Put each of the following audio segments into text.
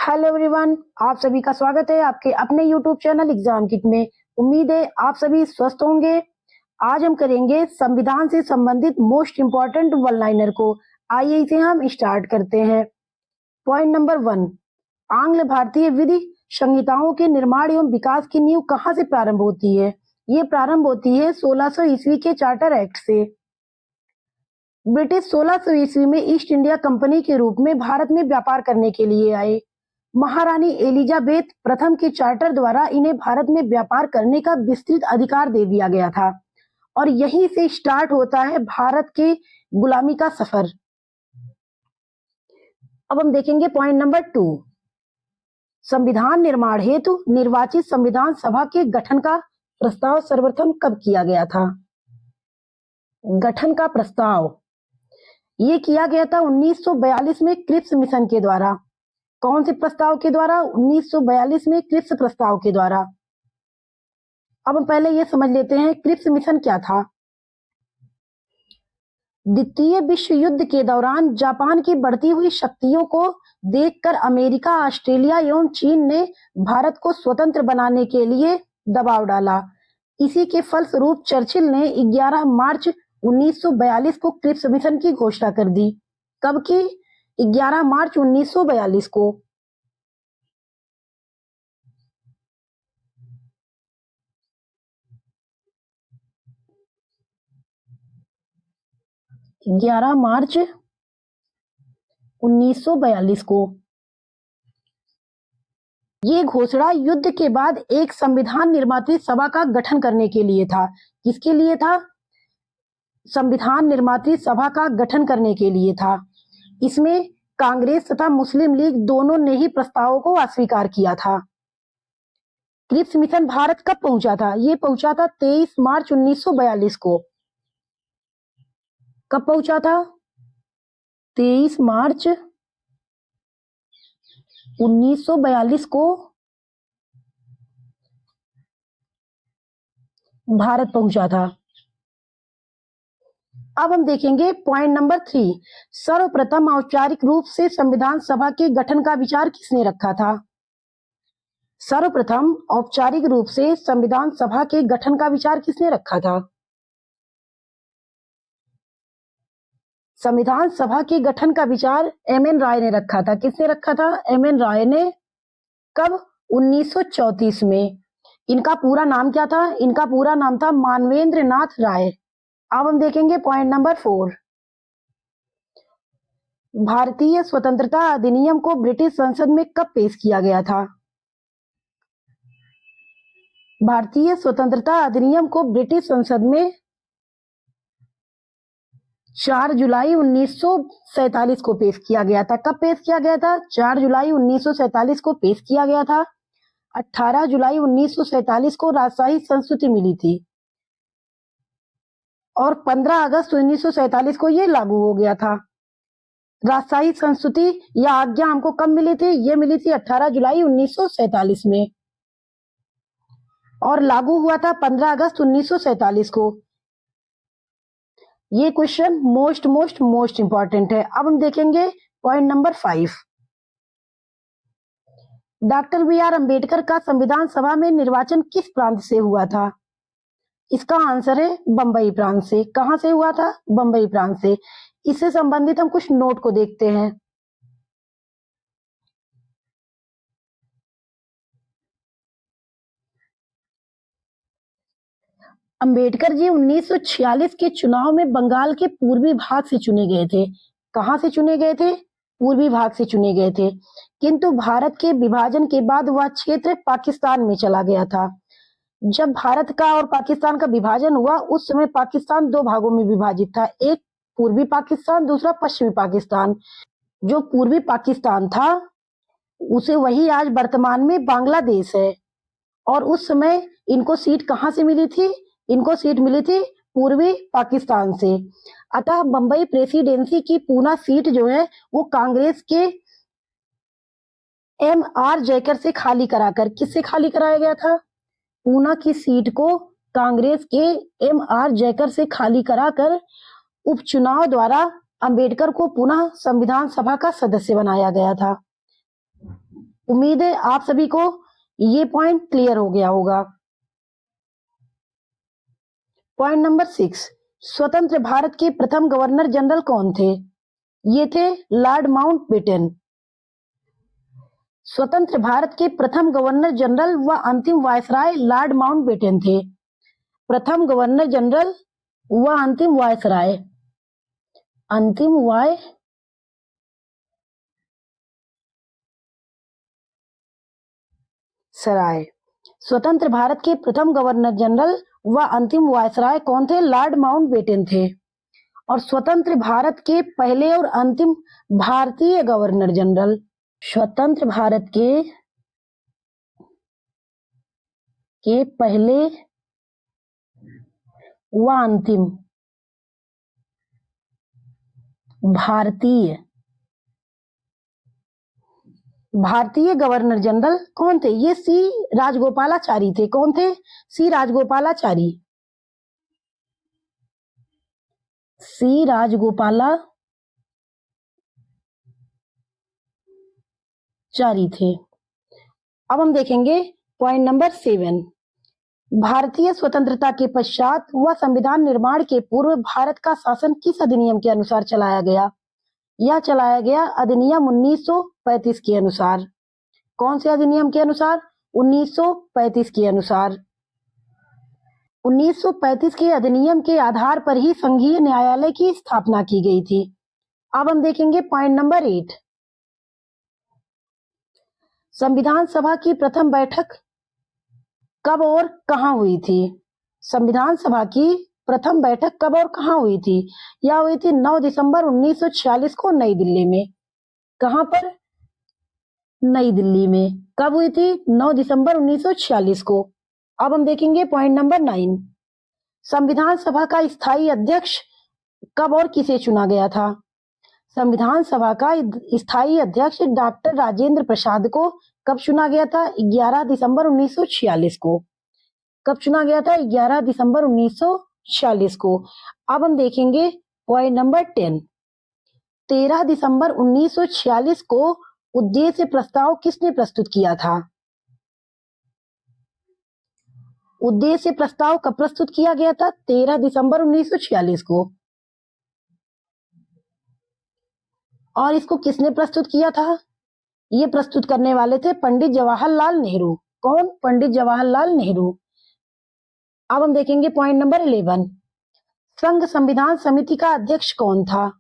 Hello everyone, आप सभी का स्वागत है आपके अपने यूट्यूब चैनल एग्जाम किट में। उम्मीद है आप सभी स्वस्थ होंगे। आज हम करेंगे संविधान से संबंधित मोस्ट इम्पोर्टेंट वन लाइनर को। आइए इसे हम स्टार्ट करते हैं। पॉइंट नंबर 1, आंग्ल भारतीय विधि संहिताओं के निर्माण एवं विकास की नींव कहाँ से प्रारंभ होती है? ये प्रारंभ होती है 1600 ईस्वी के चार्टर एक्ट से। ब्रिटिश 1600 ईस्वी में ईस्ट इंडिया कंपनी के रूप में भारत में व्यापार करने के लिए आए। महारानी एलिजाबेथ प्रथम के चार्टर द्वारा इन्हें भारत में व्यापार करने का विस्तृत अधिकार दे दिया गया था और यहीं से स्टार्ट होता है भारत के गुलामी का सफर। अब हम देखेंगे पॉइंट नंबर 2, संविधान निर्माण हेतु निर्वाचित संविधान सभा के गठन का प्रस्ताव सर्वप्रथम कब किया गया था? गठन का प्रस्ताव ये किया गया था 1942 में क्रिप्स मिशन के द्वारा। कौन से प्रस्ताव के द्वारा? 1942 में क्रिप्स प्रस्ताव के द्वारा। अब हम पहले ये समझ लेते हैं क्रिप्स मिशन क्या था। द्वितीय विश्व युद्ध के दौरान जापान की बढ़ती हुई शक्तियों को देखकर अमेरिका, ऑस्ट्रेलिया एवं चीन ने भारत को स्वतंत्र बनाने के लिए दबाव डाला। इसी के फलस्वरूप चर्चिल ने 11 मार्च 1942 को क्रिप्स मिशन की घोषणा कर दी। कब की? 11 मार्च 1942 को। मार्च 1942 को। ये घोषणा युद्ध के बाद एक संविधान निर्मात्री सभा का गठन करने के लिए था। किसके लिए था? संविधान निर्मात्री सभा का गठन करने के लिए था। इसमें कांग्रेस तथा मुस्लिम लीग दोनों ने ही प्रस्तावों को अस्वीकार किया था। क्रिप्स मिशन भारत कब पहुंचा था? ये पहुंचा था 23 मार्च 1942 को। कब पहुंचा था? 23 मार्च 1942 को भारत पहुंचा था। अब हम देखेंगे पॉइंट नंबर 3, सर्वप्रथम औपचारिक रूप से संविधान सभा के गठन का विचार किसने रखा था? सर्वप्रथम औपचारिक रूप से संविधान सभा के गठन का विचार किसने रखा था? संविधान सभा के गठन का विचार एम.एन. राय ने रखा था। किसने रखा था? एम.एन. राय ने। कब? 1934 में। इनका पूरा नाम क्या था? इनका पूरा नाम था मानवेंद्र नाथ राय। अब हम देखेंगे पॉइंट नंबर 4, भारतीय स्वतंत्रता अधिनियम को ब्रिटिश संसद में कब पेश किया गया था? भारतीय स्वतंत्रता अधिनियम को ब्रिटिश संसद में 4 जुलाई 1947 को पेश किया गया था। कब पेश किया गया था? 4 जुलाई 1947 को पेश किया गया था। 18 जुलाई 1947 को राजशाही संस्तुति मिली थी और 15 अगस्त 1947 को ये लागू हो गया था। राजशाही संस्तुति या आज्ञा हमको कब मिली थी? ये मिली थी 18 जुलाई 1947 में और लागू हुआ था 15 अगस्त 1947 को। ये क्वेश्चन मोस्ट इंपॉर्टेंट है। अब हम देखेंगे point number 5, doctor BR. Ambedkar का संविधान सभा में निर्वाचन किस प्रांत से हुआ था? इसका आंसर है बंबई प्रांत से। कहां से हुआ था? बंबई प्रांत से। इससे संबंधित हम कुछ नोट को देखते हैं। अंबेडकर जी 1946 के चुनाव में बंगाल के पूर्वी भाग से चुने गए थे। कहां से चुने गए थे? पूर्वी भाग से चुने गए थे, किंतु भारत के विभाजन के बाद वह क्षेत्र पाकिस्तान में चला गया था। जब भारत का और पाकिस्तान का विभाजन हुआ उस समय पाकिस्तान 2 भागों में विभाजित था, एक पूर्वी पाकिस्तान, दूसरा पश्चिमी पाकिस्तान। जो पूर्वी पाकिस्तान था उसे वही आज वर्तमान में बांग्लादेश है और उस समय इनको सीट कहां से मिली थी? इनको सीट मिली थी पूर्वी पाकिस्तान से। अतः बंबई प्रेसिडेंसी की पूना सीट जो है वो कांग्रेस के एम.आर. जयकर से खाली कराकर, किससे खाली कराया गया था? पूना की सीट को कांग्रेस के एम.आर. जयकर से खाली कराकर उपचुनाव द्वारा अंबेडकर को पुनः संविधान सभा का सदस्य बनाया गया था। उम्मीद है आप सभी को ये पॉइंट क्लियर हो गया होगा। पॉइंट नंबर 6, स्वतंत्र भारत के प्रथम गवर्नर जनरल कौन थे? ये थे लॉर्ड माउंटबेटन। स्वतंत्र भारत के प्रथम गवर्नर जनरल व अंतिम वायसराय लॉर्ड माउंटबेटन थे। प्रथम गवर्नर जनरल व अंतिम वायसराय, अंतिम वायसराय। स्वतंत्र भारत के प्रथम गवर्नर जनरल व अंतिम वायसराय कौन थे? लॉर्ड माउंटबेटन थे। और स्वतंत्र भारत के पहले और अंतिम भारतीय गवर्नर जनरल, स्वतंत्र भारत के पहले व अंतिम भारतीय गवर्नर जनरल कौन थे? ये सी राजगोपालाचारी थे। कौन थे? सी राजगोपालाचारी। सी राजगोपालाचारी थे। अब हम देखेंगे पॉइंट नंबर 7, भारतीय स्वतंत्रता के पश्चात व संविधान निर्माण के पूर्व भारत का शासन किस अधिनियम के अनुसार चलाया गया? यह चलाया गया अधिनियम 1935 के अनुसार। कौन से अधिनियम के अनुसार? 1935 के अनुसार। 1935 के अधिनियम के आधार पर ही संघीय न्यायालय की स्थापना की गई थी। अब हम देखेंगे पॉइंट नंबर 8, संविधान सभा की प्रथम बैठक कब और कहां हुई थी? संविधान सभा की प्रथम बैठक कब और कहां हुई थी? यह हुई थी 9 दिसंबर 1946 को नई दिल्ली में। कहां पर? नई दिल्ली में। कब हुई थी? 9 दिसंबर 1946 को। अब हम देखेंगे पॉइंट नंबर 9, संविधान सभा का स्थायी अध्यक्ष कब और किसे चुना गया था? संविधान सभा का स्थायी अध्यक्ष डॉक्टर राजेंद्र प्रसाद को कब चुना गया था? 11 दिसंबर 1946 को। कब चुना गया था? 11 दिसंबर 1946 को। अब हम देखेंगे पॉइंट नंबर 10, 13 दिसंबर 1946 को उद्देश्य प्रस्ताव किसने प्रस्तुत किया था? उद्देश्य प्रस्ताव कब प्रस्तुत किया गया था? 13 दिसंबर 1946 को। और इसको किसने प्रस्तुत किया था? ये प्रस्तुत करने वाले थे पंडित जवाहरलाल नेहरू। कौन? पंडित जवाहरलाल नेहरू। अब हम देखेंगे पॉइंट नंबर 11, संघ संविधान समिति का अध्यक्ष कौन था?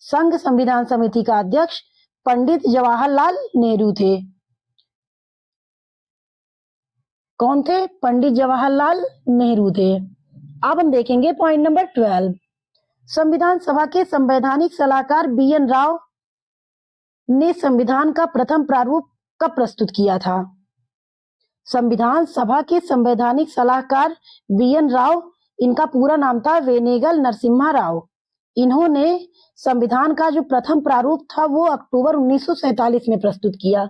संघ संविधान समिति का अध्यक्ष पंडित जवाहरलाल नेहरू थे। कौन थे? पंडित जवाहरलाल नेहरू थे। अब हम देखेंगे पॉइंट नंबर 12, संविधान सभा के संवैधानिक सलाहकार बी.एन. राव ने संविधान का प्रथम प्रारूप कब प्रस्तुत किया था? संविधान सभा के संवैधानिक सलाहकार बी.एन. राव, इनका पूरा नाम था वेनेगल नरसिम्हा राव। इन्होंने संविधान का जो प्रथम प्रारूप था वो अक्टूबर 1947 में प्रस्तुत किया।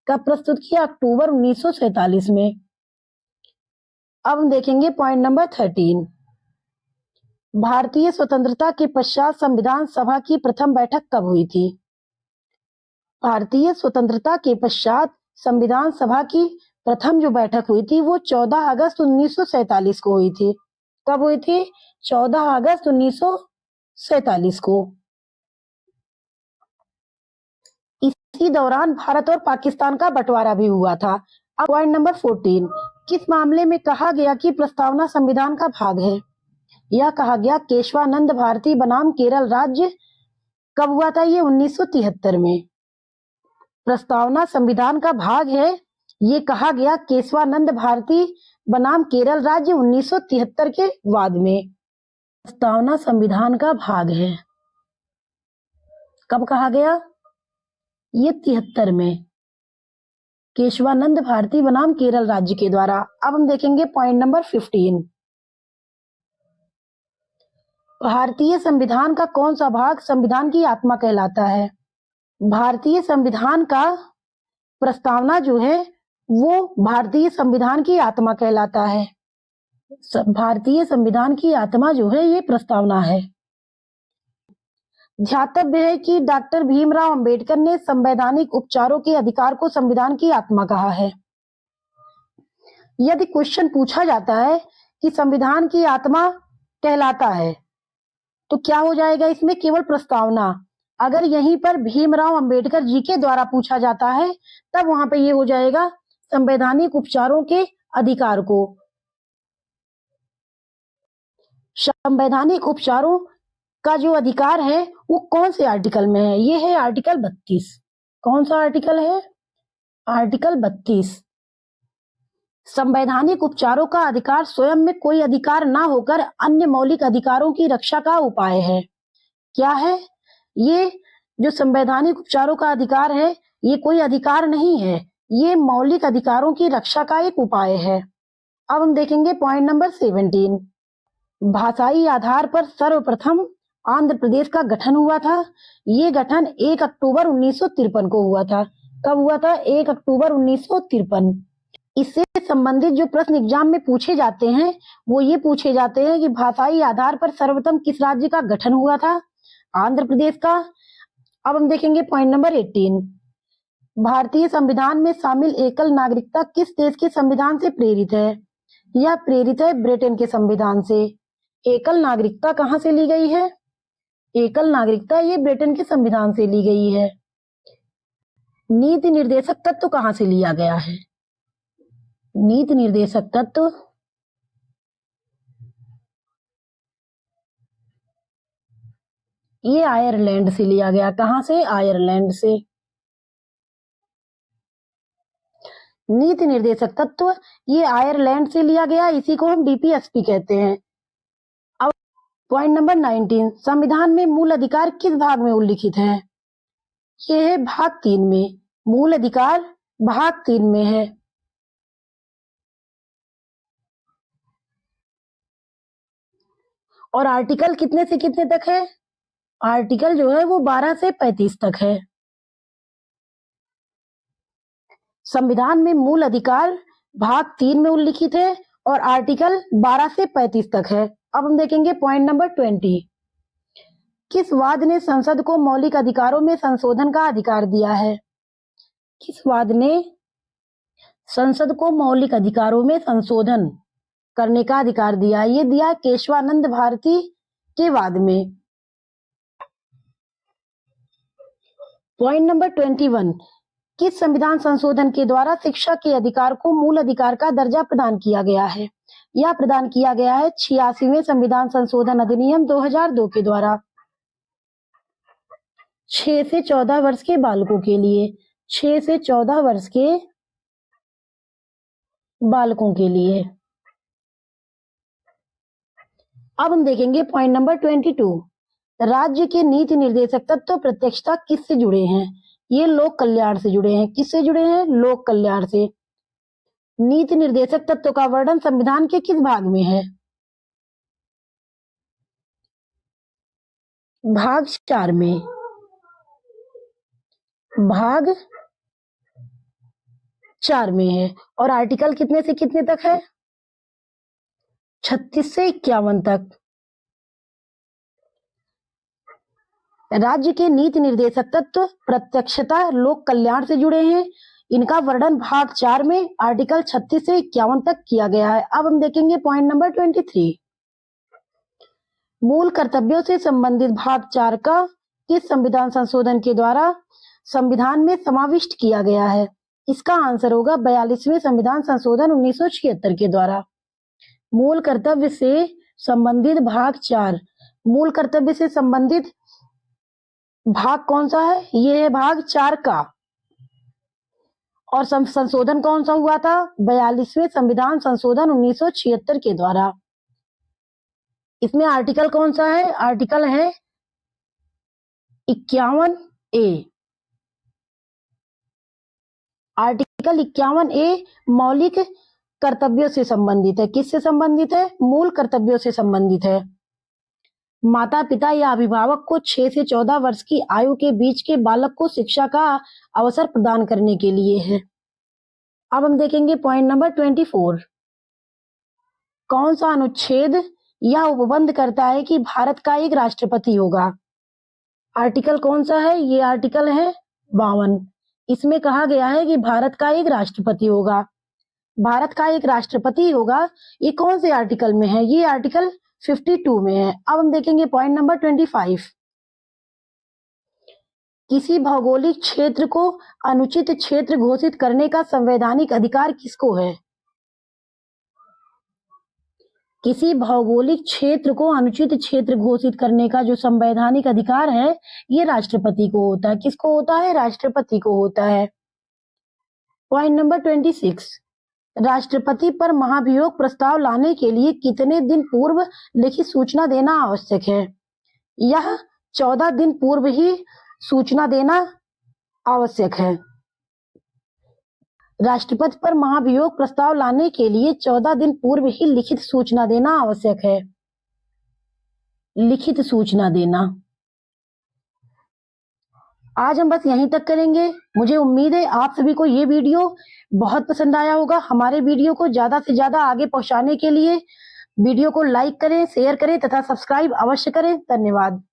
कब प्रस्तुत किया? अक्टूबर 1947 में। अब हम देखेंगे पॉइंट नंबर 13, भारतीय स्वतंत्रता के पश्चात संविधान सभा की प्रथम बैठक कब हुई थी? भारतीय स्वतंत्रता के पश्चात संविधान सभा की प्रथम जो बैठक हुई थी वो 14 अगस्त 1947 को हुई थी। कब हुई थी? 14 अगस्त 1947 को। इसी दौरान भारत और पाकिस्तान का बंटवारा भी हुआ था। अब पॉइंट नंबर 14, किस मामले में कहा गया कि प्रस्तावना संविधान का भाग है? यह कहा गया केशवानंद भारती बनाम केरल राज्य। कब हुआ था ये? 1973 में। प्रस्तावना संविधान का भाग है, ये कहा गया केशवानंद भारती बनाम केरल राज्य 1973 के बाद में। प्रस्तावना संविधान का भाग है। कब कहा गया? ये 73 में, केशवानंद भारती बनाम केरल राज्य के द्वारा। अब हम देखेंगे पॉइंट नंबर 15, भारतीय संविधान का कौन सा भाग संविधान की आत्मा कहलाता है? भारतीय संविधान का प्रस्तावना जो है वो भारतीय संविधान की आत्मा कहलाता है। भारतीय संविधान की आत्मा जो है ये प्रस्तावना है। ध्यातव्य है कि डॉक्टर भीमराव अंबेडकर ने संवैधानिक उपचारों के अधिकार को संविधान की आत्मा कहा है। यदि क्वेश्चन पूछा जाता है कि संविधान की आत्मा कहलाता है तो क्या हो जाएगा इसमें? केवल प्रस्तावना। अगर यहीं पर भीमराव अंबेडकर जी के द्वारा पूछा जाता है तब वहां पे ये हो जाएगा संवैधानिक उपचारों के अधिकार को। संवैधानिक उपचारों का जो अधिकार है वो कौन से आर्टिकल में है? ये है आर्टिकल 32। कौन सा आर्टिकल है? आर्टिकल 32। संवैधानिक उपचारों का अधिकार स्वयं में कोई अधिकार ना होकर अन्य मौलिक अधिकारों की रक्षा का उपाय है। क्या है ये? जो संवैधानिक उपचारों का अधिकार है ये कोई अधिकार नहीं है, ये मौलिक अधिकारों की रक्षा का एक उपाय है। अब हम देखेंगे पॉइंट नंबर 17। भाषाई आधार पर सर्वप्रथम आंध्र प्रदेश का गठन हुआ था। ये गठन 1 अक्टूबर 1953 को हुआ था। कब हुआ था? 1 अक्टूबर 1953। इससे संबंधित जो प्रश्न एग्जाम में पूछे जाते हैं वो ये पूछे जाते हैं कि भाषाई आधार पर सर्वप्रथम किस राज्य का गठन हुआ था? आंध्र प्रदेश का। अब हम देखेंगे पॉइंट नंबर 18। भारतीय संविधान में शामिल एकल नागरिकता किस देश के संविधान से प्रेरित है? यह प्रेरित है ब्रिटेन के संविधान से। एकल नागरिकता कहां से ली गई है? एकल नागरिकता ये ब्रिटेन के संविधान से ली गई है। नीति निर्देशक तत्व कहां से लिया गया है? नीति निर्देशक तत्व ये आयरलैंड से लिया गया। कहां से? आयरलैंड से। नीति निर्देशक तत्व ये आयरलैंड से लिया गया, इसी को हम डीपीएसपी कहते हैं। अब पॉइंट नंबर 19। संविधान में मूल अधिकार किस भाग में उल्लिखित है? ये है भाग 3 में। मूल अधिकार भाग 3 में है। और आर्टिकल कितने से कितने तक है? आर्टिकल जो है वो 12 से 35 तक है। संविधान में मूल अधिकार भाग 3 में उल्लिखित है और आर्टिकल 12 से 35 तक है। अब हम देखेंगे पॉइंट नंबर 20। किस वाद ने संसद को मौलिक अधिकारों में संशोधन का अधिकार दिया है? किस वाद ने संसद को मौलिक अधिकारों में संशोधन करने का अधिकार दिया? ये दिया केशवानंद भारती के वाद में। Point number 21। किस संविधान संशोधन के द्वारा शिक्षा के अधिकार को मूल अधिकार का दर्जा प्रदान किया गया है? यह प्रदान किया गया है 86वें संविधान संशोधन अधिनियम 2002 के द्वारा। 6 से 14 वर्ष के बालकों के लिए। 6 से 14 वर्ष के बालकों के लिए। अब हम देखेंगे पॉइंट नंबर 22। राज्य के नीति निर्देशक तत्व प्रत्यक्षता किससे जुड़े हैं? ये लोक कल्याण से जुड़े हैं। किससे जुड़े हैं? लोक कल्याण से। नीति निर्देशक तत्व का वर्णन संविधान के किस भाग में है? भाग 4 में। भाग 4 में है। और आर्टिकल कितने से कितने तक है? 36 से 51 तक। राज्य के नीति निर्देशक तत्व प्रत्यक्षता लोक कल्याण से जुड़े हैं। इनका वर्णन भाग 4 में आर्टिकल 36 से 51 तक किया गया है। अब हम देखेंगे पॉइंट नंबर 23। मूल कर्तव्यों से संबंधित भाग 4 का किस संविधान संशोधन के द्वारा संविधान में समाविष्ट किया गया है? इसका आंसर होगा 42वें संविधान संशोधन 1976 के द्वारा। मूल कर्तव्य से संबंधित भाग 4। मूल कर्तव्य से संबंधित भाग कौन सा है? ये है भाग 4 का। और संशोधन कौन सा हुआ था? 42वें संविधान संशोधन 1976 के द्वारा। इसमें आर्टिकल कौन सा है? आर्टिकल है 51A। आर्टिकल 51A मौलिक कर्तव्यों से संबंधित है। किससे संबंधित है? मूल कर्तव्यों से संबंधित है। माता पिता या अभिभावक को 6 से 14 वर्ष की आयु के बीच के बालक को शिक्षा का अवसर प्रदान करने के लिए है। अब हम देखेंगे पॉइंट नंबर 24। कौन सा अनुच्छेद यह उपबंध करता है कि भारत का एक राष्ट्रपति होगा? आर्टिकल कौन सा है? ये आर्टिकल है 52। इसमें कहा गया है कि भारत का एक राष्ट्रपति होगा। भारत का एक राष्ट्रपति होगा। ये कौन से आर्टिकल में है? ये आर्टिकल 52 में है। अब हम देखेंगे पॉइंट नंबर 25। किसी भौगोलिक क्षेत्र को अनुचित क्षेत्र घोषित करने का संवैधानिक अधिकार किसको है? किसी भौगोलिक क्षेत्र को अनुचित क्षेत्र घोषित करने का जो संवैधानिक अधिकार है, ये राष्ट्रपति को होता है। किसको होता है? राष्ट्रपति को होता है। Point number 26। राष्ट्रपति पर महाभियोग प्रस्ताव लाने के लिए कितने दिन पूर्व लिखित सूचना देना आवश्यक है? यह 14 दिन पूर्व ही सूचना देना आवश्यक है। राष्ट्रपति पर महाभियोग प्रस्ताव लाने के लिए 14 दिन पूर्व ही लिखित सूचना देना आवश्यक है। लिखित सूचना देना। आज हम बस यहीं तक करेंगे। मुझे उम्मीद है आप सभी को ये वीडियो बहुत पसंद आया होगा। हमारे वीडियो को ज्यादा से ज्यादा आगे पहुंचाने के लिए वीडियो को लाइक करें, शेयर करें तथा सब्सक्राइब अवश्य करें। धन्यवाद।